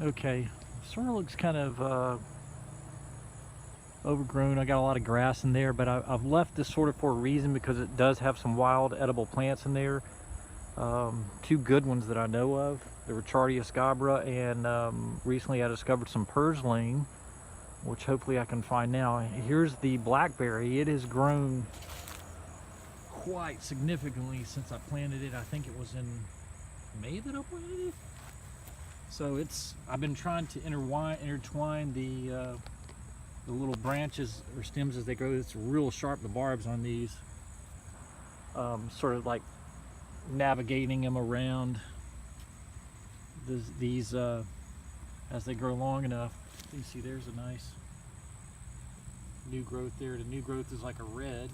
Okay, sort of looks kind of overgrown. I got a lot of grass in there, but I've left this sort of for a reason because it does have some wild edible plants in there. Two good ones that I know of. The Ricciardia scabra, and recently I discovered some Purslane, which hopefully I can find now. Here's the Blackberry. It has grown quite significantly since I planted it. I think it was in May that I planted it. So I've been trying to intertwine the little branches or stems as they grow. It's real sharp, the barbs on these. Sort of like navigating them around these as they grow long enough. You see there's a nice new growth there. The new growth is like a red.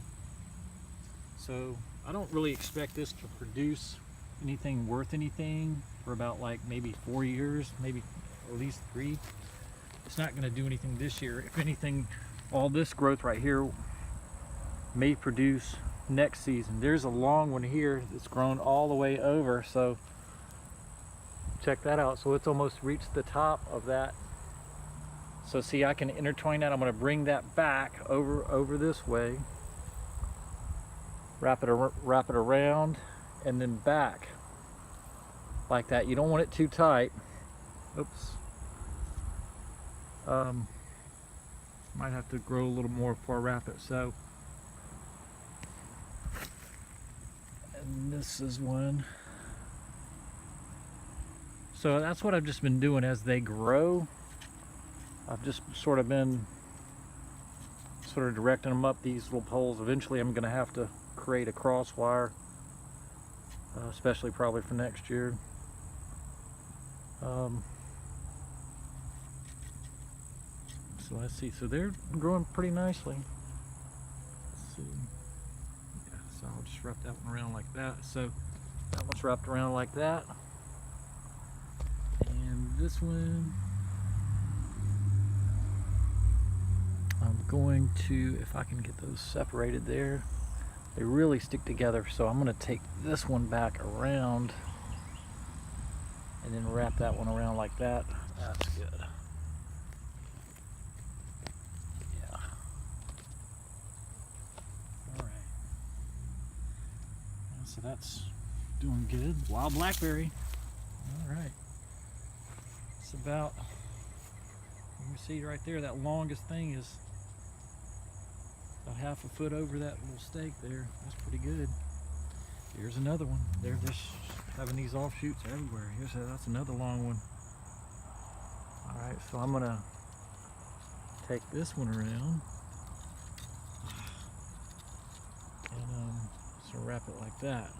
So I don't really expect this to produce anything worth anything for about like maybe 4 years, maybe at least 3. It's not going to do anything this year. If anything, all this growth right here may produce next season. There's a long one here that's grown all the way over, so check that out. So it's almost reached the top of that. So see, I can intertwine that. I'm going to bring that back over this way, wrap it around, and then back like that. You don't want it too tight. Oops. Might have to grow a little more before I wrap it. So, and this is one. So that's what I've just been doing as they grow. I've just sort of been directing them up these little poles. Eventually I'm going to have to create a cross wire, especially probably for next year. So let's see, so they're growing pretty nicely. Let's see. Yeah, so I'll just wrap that one around like that. So that one's wrapped around like that. And this one, I'm going to, if I can get those separated there, they really stick together. So I'm going to take this one back around and then wrap that one around like that. That's good. Yeah. All right. So that's doing good. Wild blackberry. All right. It's about, you can see right there, that longest thing is about 1/2 foot over that little stake there. That's pretty good. Here's another one. They're just having these offshoots everywhere. That's another long one. All right, so I'm gonna take this one around and so wrap it like that.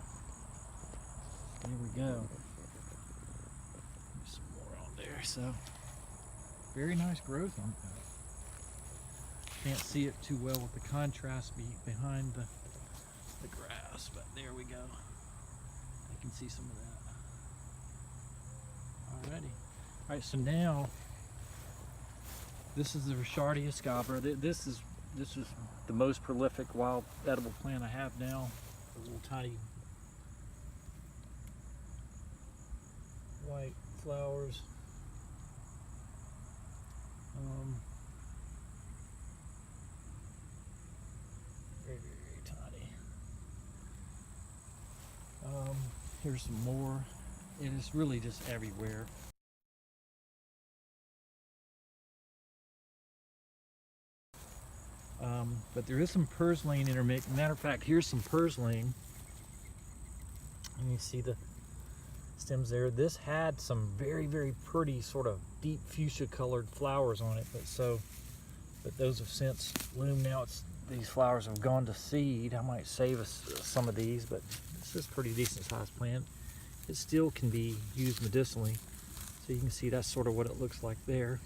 There we go. Some more on there. So very nice growth on that. Can't see it too well with the contrast behind the grass, but there we go. I can see some of that. Alrighty. All right, so now this is the Ricciardia scabra. This is the most prolific wild edible plant I have now. The little tiny white flowers. Very, very tiny. Here's some more. It is really just everywhere. But there is some Purslane intermix. Matter of fact, here's some Purslane. And you see the stems there. This had some very, very pretty sort of deep fuchsia colored flowers on it, but those have since bloomed. Now these flowers have gone to seed. I might save us some of these, but this is a pretty decent sized plant. It still can be used medicinally. So you can see that's sort of what it looks like there,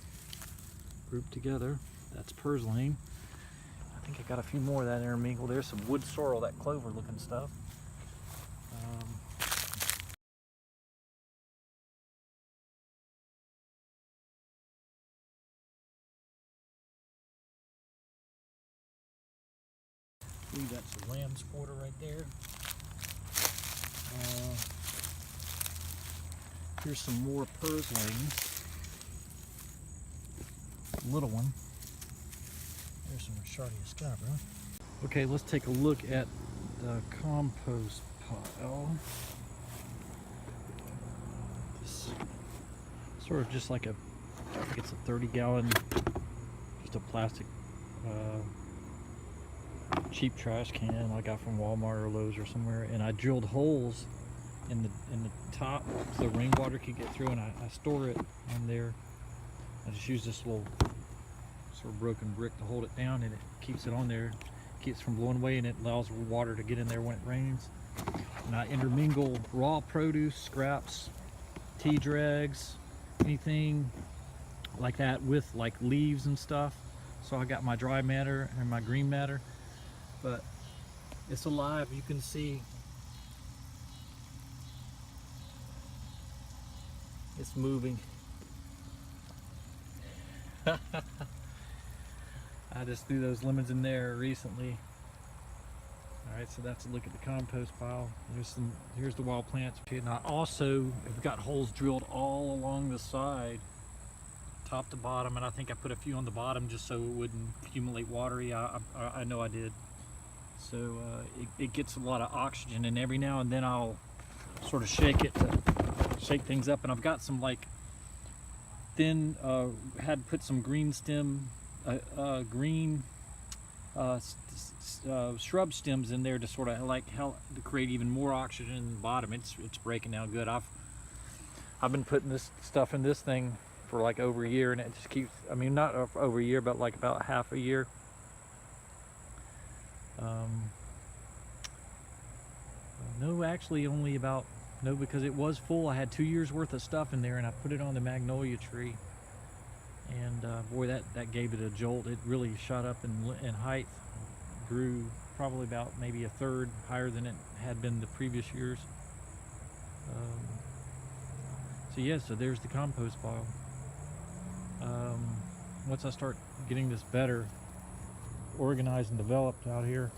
grouped together. That's Purslane. I think I got a few more of that intermingled. There's some wood sorrel, that clover looking stuff. I believe that's a lamb's quarter right there. Here's some more Purslane. little one. There's some Ricciardia scabra. Okay, let's take a look at the compost pile. It's sort of just like I think it's a 30-gallon, just a plastic cheap trash can I got from Walmart or Lowe's or somewhere, and I drilled holes in the top so the rainwater could get through, and I store it in there. I just use this little sort of broken brick to hold it down, and it keeps it on there, keeps it from blowing away, and it allows water to get in there when it rains. And I intermingle raw produce, scraps, tea dregs, anything like that with like leaves and stuff. So I got my dry matter and my green matter, but it's alive. You can see it's moving. I just threw those lemons in there recently. Alright, so that's a look at the compost pile. Here's the wild plants. And I also have got holes drilled all along the side, top to bottom, and I think I put a few on the bottom just so it wouldn't accumulate water. Yeah, I know I did. So it gets a lot of oxygen, and every now and then I'll sort of shake it to shake things up. And I've got some like thin, had put some green stem, shrub stems in there to sort of like help to create even more oxygen in the bottom. It's breaking down good. I've been putting this stuff in this thing for like over a year, and it just keeps, I mean, not over a year, but like about half a year. No, actually only about, no, because it was full. I had 2 years worth of stuff in there, and I put it on the magnolia tree, and boy, that gave it a jolt. It really shot up in height, grew probably about maybe a third higher than it had been the previous years. So yeah, so there's the compost pile. Once I start getting this better organized and developed out here,